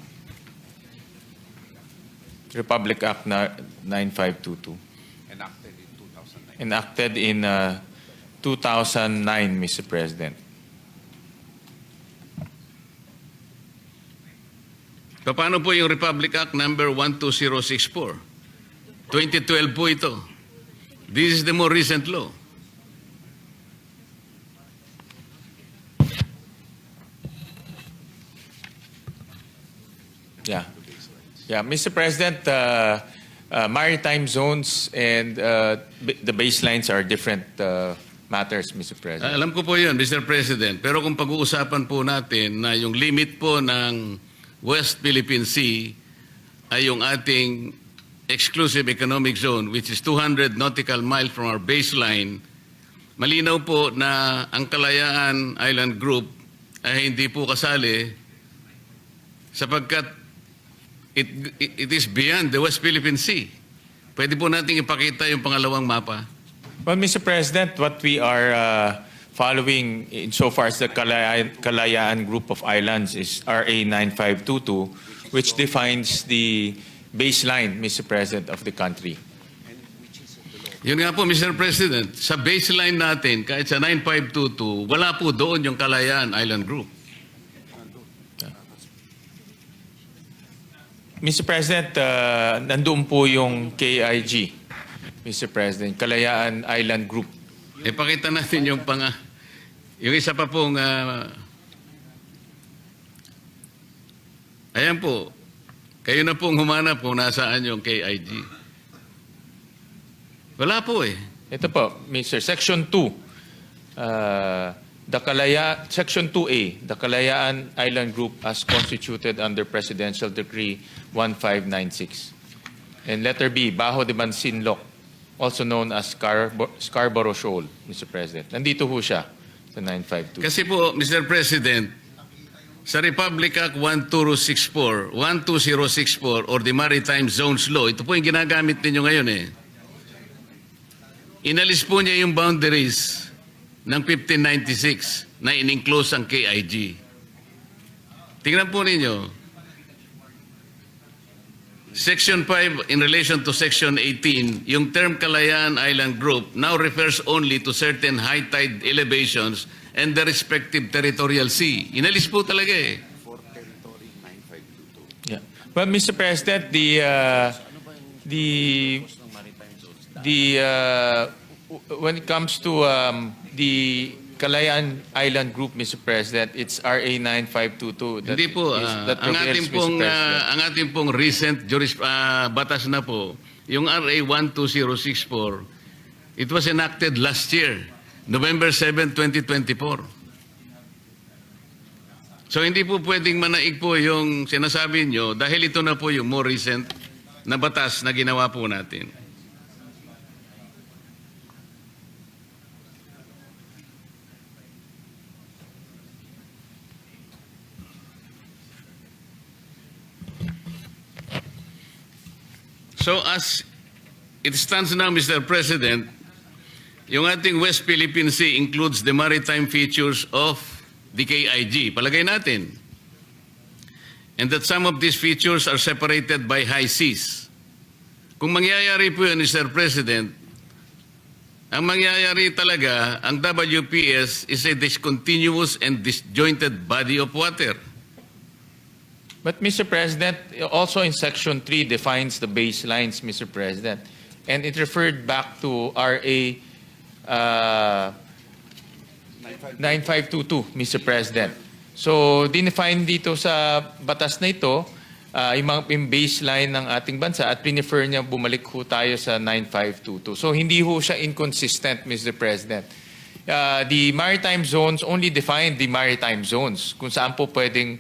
Republic Act 9522. Enacted in 2009. Enacted in 2009, Mr. President. Paano po yung Republic Act number 12064? 2012 po ito. This is the more recent law. Yeah. Yeah, Mr. President, maritime zones and the baselines are different matters, Mr. President. Alam ko po yun, Mr. President. Pero kung pag-uusapan po natin na yung limit po ng West Philippine Sea ay yung ating exclusive economic zone, which is 200 nautical miles from our baseline, malinaw po na ang Kalayaan Island Group ay hindi po kasali sapagkat it is beyond the West Philippine Sea. Pwede po natin ipakita yung pangalawang mapa. Well, Mr. President, what we are following insofar as the Kalayaan Group of Islands is RA 9522, which defines the baseline, Mr. President, of the country. Yun nga po, Mr. President, sa baseline natin, kahit sa 9522, wala po doon yung Kalayaan Island Group. Mr. President, nandoon po yung KIG, Mr. President, Kalayaan Island Group. Ipakita natin yung yung isa pa pong ayan po, kayo na pong humanap kung nasaan yung KIG. Wala po eh. Ito po, Mr. Section 2, Section 2A, the Kalayaan Island Group as constituted under Presidential Decree 1596. And letter B, Bajo de Mansinloc, also known as Scarborough Shoal, Mr. President. Nandito ho siya sa 952. Kasi po, Mr. President, sa Republic Act 12064 or the Maritime Zones Law, ito po yung ginagamit ninyo ngayon eh. Inalis po niya yung boundaries ng 1596 na in-enclose ang KIG. Tingnan po ninyo, Section 5 in relation to Section 18, yung term Kalayaan Island Group now refers only to certain high tide elevations and the respective territorial sea. Inalis po talaga eh. For territory 9522. Yeah. Well, Mr. President, when it comes to the Kalayaan Island Group, Mr. President, it's RA 9522. Hindi po, ang ating pong recent batas na po, yung RA 12064, it was enacted last year, November 7, 2024. So hindi po pwedeng manaig po yung sinasabi nyo dahil ito na po yung more recent na batas na ginawa po natin. So as it stands now, Mr. President, yung ating West Philippine Sea includes the maritime features of the KIG. Palagay natin. And that some of these features are separated by high seas. Kung mangyayari po yun, Mr. President, ang mangyayari talaga, ang WPS is a discontinuous and disjointed body of water. But, Mr. President, also in Section 3 defines the baselines, Mr. President. And it referred back to RA 9522, Mr. President. So, dinefine dito sa batas na ito yung baseline ng ating bansa at prefer niya bumalik ho tayo sa 9522. So hindi ho siya inconsistent, Mr. President. The maritime zones only define the maritime zones kung saan po pwedeng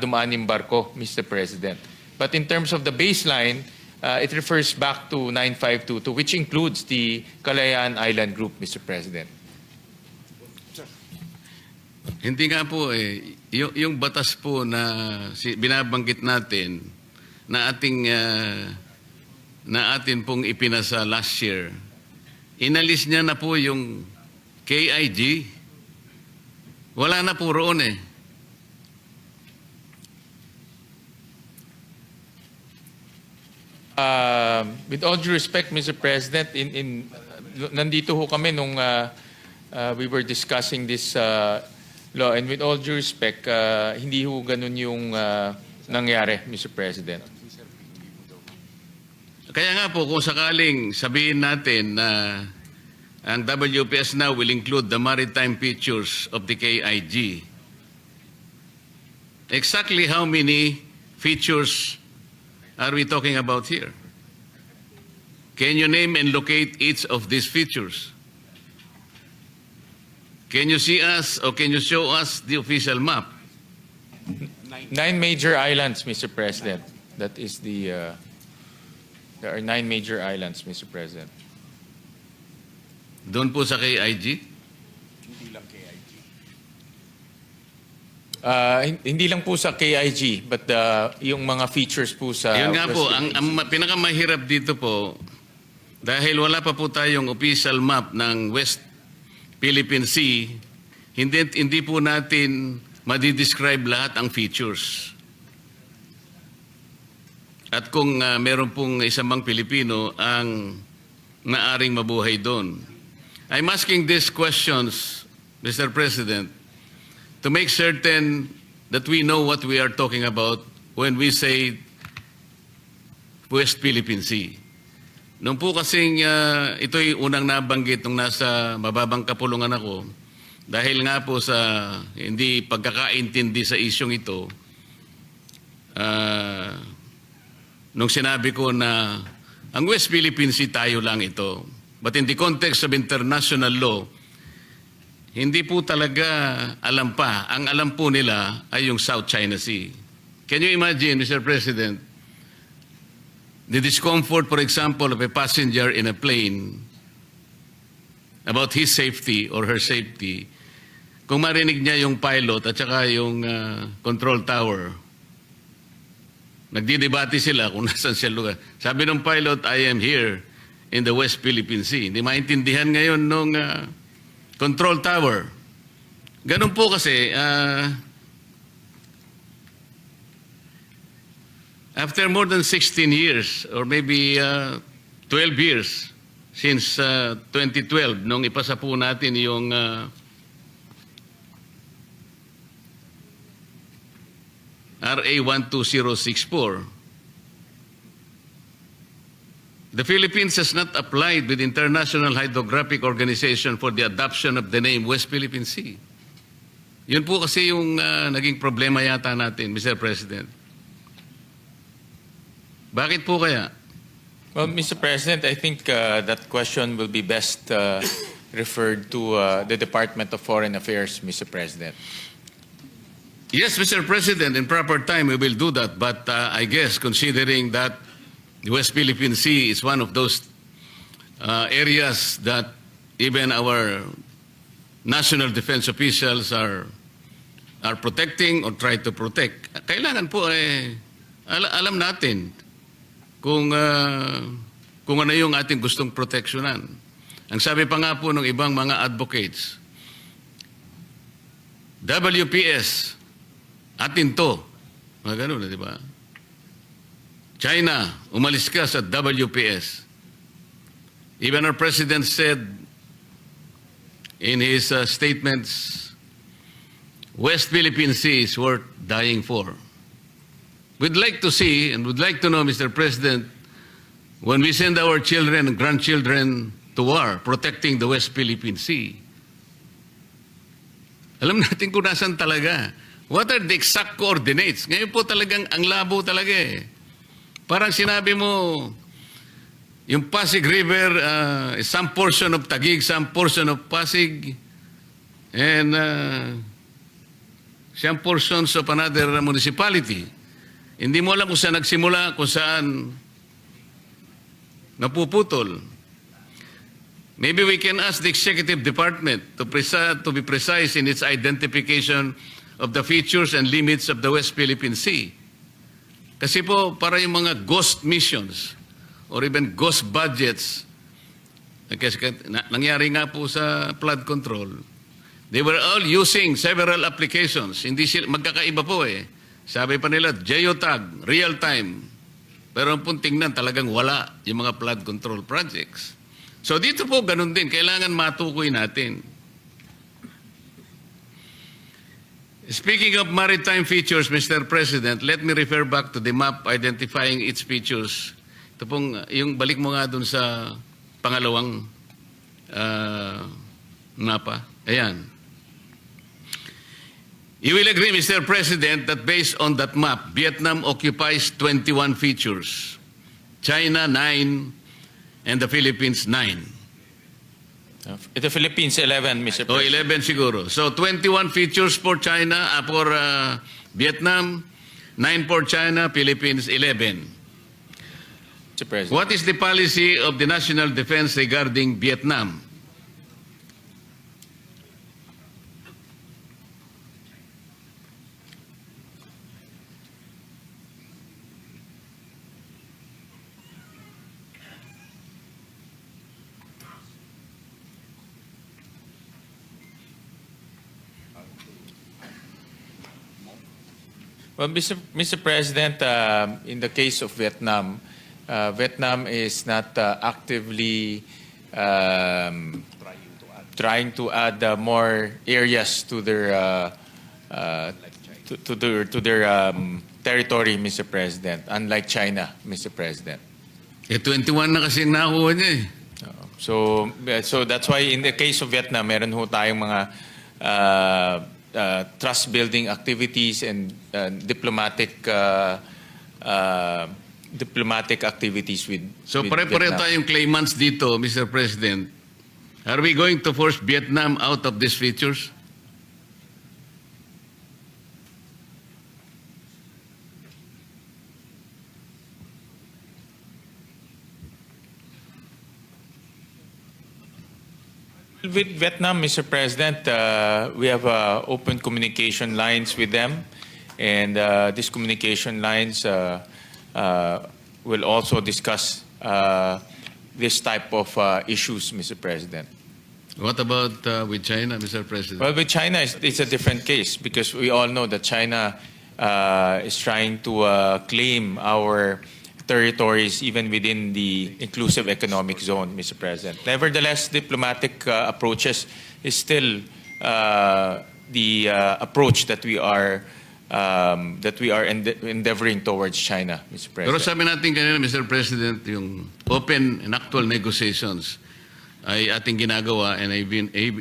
dumaan yung barko, Mr. President. But in terms of the baseline, it refers back to 9522, which includes the Kalayaan Island Group, Mr. President. Hindi nga po yung batas po na binabanggit natin na atin pong ipinasa last year, inalis niya na po yung KIG. Wala na po roon eh. With all due respect, Mr. President, nandito ho kami nung we were discussing this law, and with all due respect, hindi ho ganun yung nangyari, Mr. President. Kaya nga po, kung sakaling sabihin natin na ang WPS now will include the maritime features of the KIG, exactly how many features are we talking about here? Can you name and locate each of these features? Can you see us or can you show us the official map? 9 major islands, Mr. President. That is the... there are 9 major islands, Mr. President. Doon po sa KIG? Hindi lang KIG. Hindi lang po sa KIG, but yung mga features po sa... Yun nga West po, Philippines. ang pinakamahirap dito po, dahil wala pa po tayong official map ng West Philippine Sea, hindi po natin madidescribe lahat ang features. At kung meron pong isang mang Pilipino ang naaring mabuhay doon. I'm asking these questions, Mr. President, to make certain that we know what we are talking about when we say West Philippine Sea. Nung po kasing ito'y unang nabanggit nung nasa mababang kapulungan ako, dahil nga po sa hindi pagkakaintindi sa isyong ito, nung sinabi ko na ang West Philippine Sea tayo lang ito. But in the context of international law, hindi po talaga alam pa. Ang alam po nila ay yung South China Sea. Can you imagine, Mr. President, the discomfort, for example, of a passenger in a plane about his safety or her safety, kung marinig niya yung pilot at saka yung control tower, nagdidebate sila kung nasan siya lugar. Sabi ng pilot, I am here in the West Philippine Sea. Hindi maintindihan ngayon nung control tower. Ganun po kasi, after more than 16 years or maybe 12 years since 2012, nung ipasa po natin yung RA 12064, the Philippines has not applied with International Hydrographic Organization for the adoption of the name West Philippine Sea. Yun po kasi yung naging problema yata natin, Mr. President. Bakit po kaya? Well, Mr. President, I think that question will be best referred to the Department of Foreign Affairs, Mr. President. Yes, Mr. President, in proper time we will do that. But I guess considering that the West Philippine Sea is one of those areas that even our national defense officials are protecting or try to protect, kailangan po alam natin kung ano yung ating gustong proteksyonan. Ang sabi pa nga po ng ibang mga advocates, WPS, atin to. Mga ganun, di ba? China, umalis ka sa WPS. Even our president said in his statements, West Philippine Sea is worth dying for. We'd like to see and would like to know, Mr. President, when we send our children and grandchildren to war protecting the West Philippine Sea, alam natin kung nasan talaga. What are the exact coordinates? Ngayon po talagang ang labo talaga eh. Parang sinabi mo, yung Pasig River, some portion of Taguig, some portion of Pasig, and some portions of another municipality. Hindi mo alam kung saan nagsimula, kung saan napuputol. Maybe we can ask the executive department to be precise in its identification of the features and limits of the West Philippine Sea. Kasi po, para yung mga ghost missions or even ghost budgets, kasi nangyari nga po sa flood control, they were all using several applications. Hindi sila, magkakaiba po eh. Sabi pa nila, geotag, real time. Pero kung tingnan, talagang wala yung mga flood control projects. So dito po, ganun din. Kailangan matukoy natin. Speaking of maritime features, Mr. President, let me refer back to the map identifying its features. Ito pong, yung balik mo nga dun sa pangalawang mapa. Ayan. You will agree, Mr. President, that based on that map, Vietnam occupies 21 features, China 9, and the Philippines 9. The Philippines 11, Mr. O President. 11 siguro. So 21 features for China, for Vietnam, 9 for China, Philippines 11. Mr. President. What is the policy of the national defense regarding Vietnam? Well, Mr. President, in the case of Vietnam, Vietnam is not actively trying to add more areas to their territory, Mr. President. Unlike China, Mr. President. 21 na kasi nakuha niya eh. So that's why in the case of Vietnam, meron ho tayong mga trust building activities and diplomatic activities with So with pare-pareho Vietnam. tayong claimants dito, Mr. President. Are we going to force Vietnam out of these features? With Vietnam, Mr. President, we have open communication lines with them, and these communication lines will also discuss this type of issues, Mr. President. What about with China, Mr. President? Well, with China, it's a different case because we all know that China is trying to claim our territories even within the inclusive economic zone, Mr. President. Nevertheless, diplomatic approaches is still the approach that we are endeavoring towards China, Mr. Pero President. sabi natin kanina, Mr. President, yung open and actual negotiations ay ating ginagawa, and I've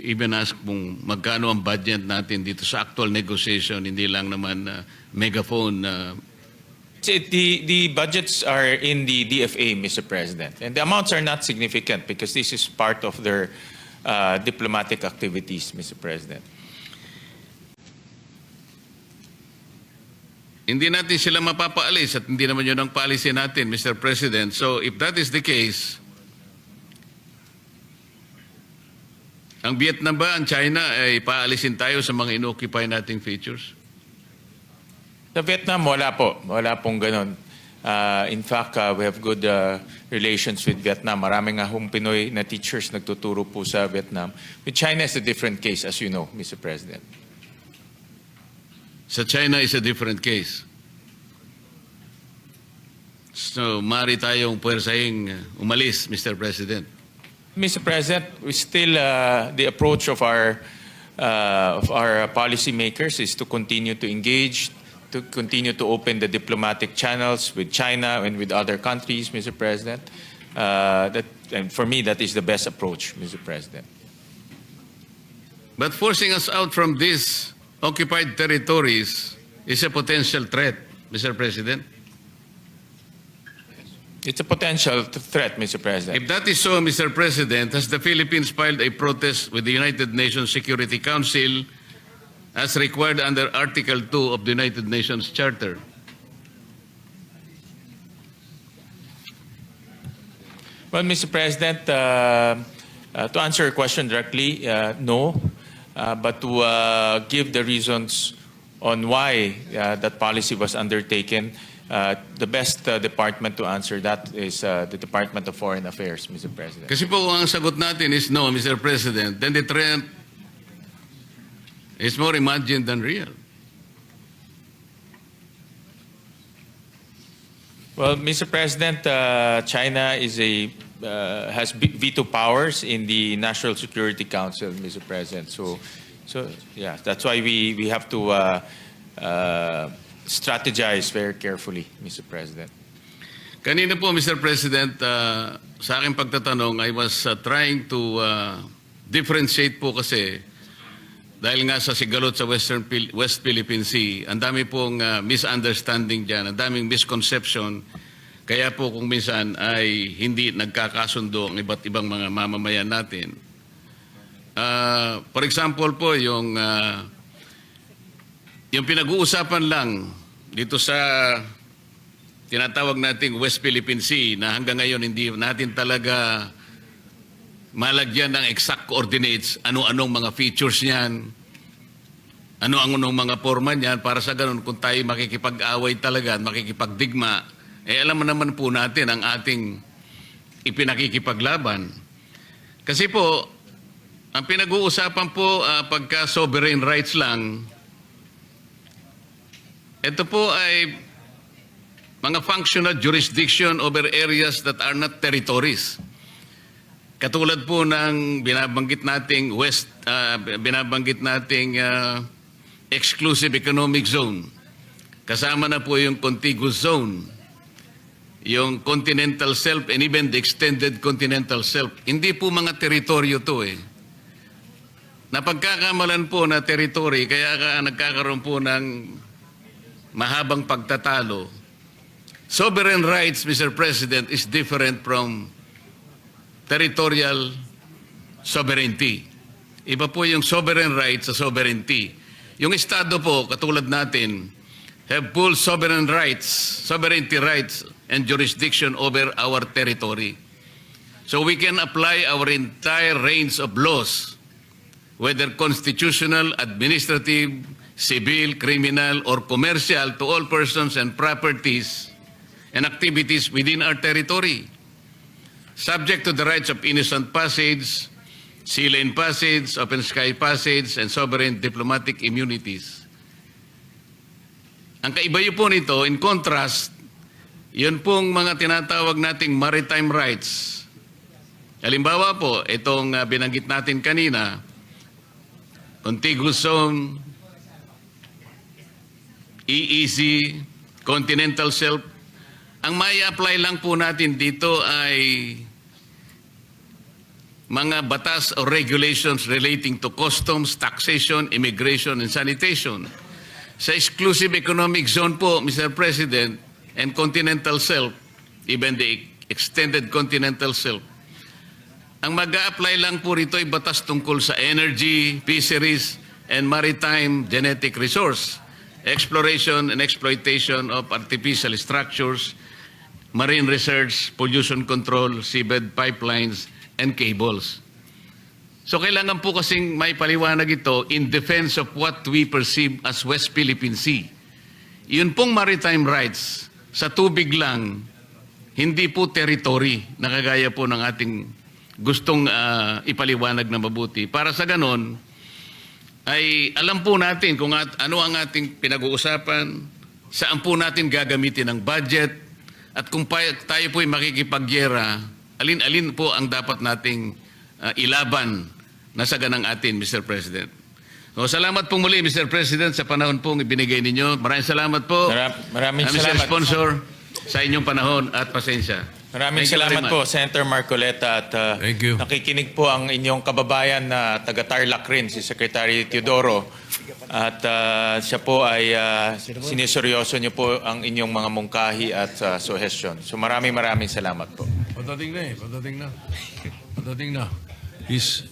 even asked kung magkano ang budget natin dito sa actual negotiation, hindi lang naman megaphone. The budgets are in the DFA, Mr. President, and the amounts are not significant because this is part of their diplomatic activities, Mr. President. Hindi natin sila mapapaalis at hindi naman yun ang policy natin, Mr. President. So if that is the case, ang Vietnam ba, ang China, ay paalisin tayo sa mga inoccupy nating features? Sa Vietnam, wala po. Wala pong ganun. In fact, we have good relations with Vietnam. Marami nga hong Pinoy na teachers nagtuturo po sa Vietnam. With China, is a different case, as you know, Mr. President. Sa China is a different case. So, maaari tayong puwersahing umalis, Mr. President. Mr. President, we still the approach of our policymakers is to continue to engage, to continue to open the diplomatic channels with China and with other countries, Mr. President. And for me, that is the best approach, Mr. President. But forcing us out from this occupied territories is a potential threat, Mr. President? It's a potential threat, Mr. President. If that is so, Mr. President, has the Philippines filed a protest with the United Nations Security Council as required under Article 2 of the United Nations Charter? Well, Mr. President, to answer your question directly, no. But to give the reasons on why that policy was undertaken, the best department to answer that is the Department of Foreign Affairs, Mr. President. Kasi po kung ang sagot natin is no, Mr. President, then the trend is more imagined than real. Well, Mr. President, China is has veto powers in the National Security Council, Mr. President. So yeah, that's why we have to strategize very carefully, Mr. President. Kanina po, Mr. President, sa aking pagtatanong, I was trying to differentiate po kasi dahil nga sa sigalot sa West Philippine Sea, ang dami pong misunderstanding dyan, ang daming misconception. Kaya po kung minsan ay hindi nagkakasundo ang iba't ibang mga mamamayan natin. For example po, yung pinag-uusapan lang dito sa tinatawag nating West Philippine Sea na hanggang ngayon hindi natin talaga malagyan ng exact coordinates, ano-anong mga features niyan, ano-anong mga forma niyan, para sa ganun kung tayo makikipag-away talaga, makikipagdigma, alam mo naman po natin ang ating ipinakikipaglaban. Kasi po, ang pinag-uusapan po pagka sovereign rights lang, ito po ay mga functional jurisdiction over areas that are not territories. Katulad po ng binabanggit nating exclusive economic zone. Kasama na po yung contiguous zone, yung continental shelf, and even the extended continental shelf. Hindi po mga teritoryo to eh. Napagkakamalan po na teritoryo, kaya nagkakaroon po ng mahabang pagtatalo. Sovereign rights, Mr. President, is different from territorial sovereignty. Iba po yung sovereign rights sa sovereignty. Yung Estado po, katulad natin, have full sovereignty rights and jurisdiction over our territory. So we can apply our entire range of laws, whether constitutional, administrative, civil, criminal, or commercial, to all persons and properties and activities within our territory, subject to the rights of innocent passage, sea lane passage, open sky passage, and sovereign diplomatic immunities. Ang kaibayo po nito, in contrast, yun pong mga tinatawag nating maritime rights. Halimbawa po, itong binanggit natin kanina, contiguous zone, EEZ, continental shelf. Ang may apply lang po natin dito ay mga batas o regulations relating to customs, taxation, immigration, and sanitation. Sa exclusive economic zone po, Mr. President, and continental shelf, even the extended continental shelf, ang mag-a-apply lang po rito ay batas tungkol sa energy, fisheries, and maritime genetic resource, exploration and exploitation of artificial structures, marine research, pollution control, seabed pipelines, and cables. So kailangan po kasing may paliwanag ito in defense of what we perceive as West Philippine Sea. Yun pong maritime rights sa tubig lang, hindi po territory na kagaya po ng ating gustong ipaliwanag na mabuti. Para sa ganon, ay alam po natin kung ano ang ating pinag-uusapan, saan po natin gagamitin ang budget, at kung tayo po ay makikipagyera, alin-alin po ang dapat nating ilaban na saganang atin, Mr. President. So, salamat po muli, Mr. President, sa panahon pong ibinigay ninyo. Maraming salamat po, Maraming Mr. salamat. Sponsor, sa inyong panahon at pasensya. Maraming Thank you very salamat much. po, Senator Marcoleta. At Thank you. nakikinig po ang inyong kababayan na taga-Tarlac rin, si Secretary Teodoro. At siya po ay siniseryoso niyo po ang inyong mga mungkahi at suggestion. So maraming salamat po. Padating na eh. Padating na. Padating na. He's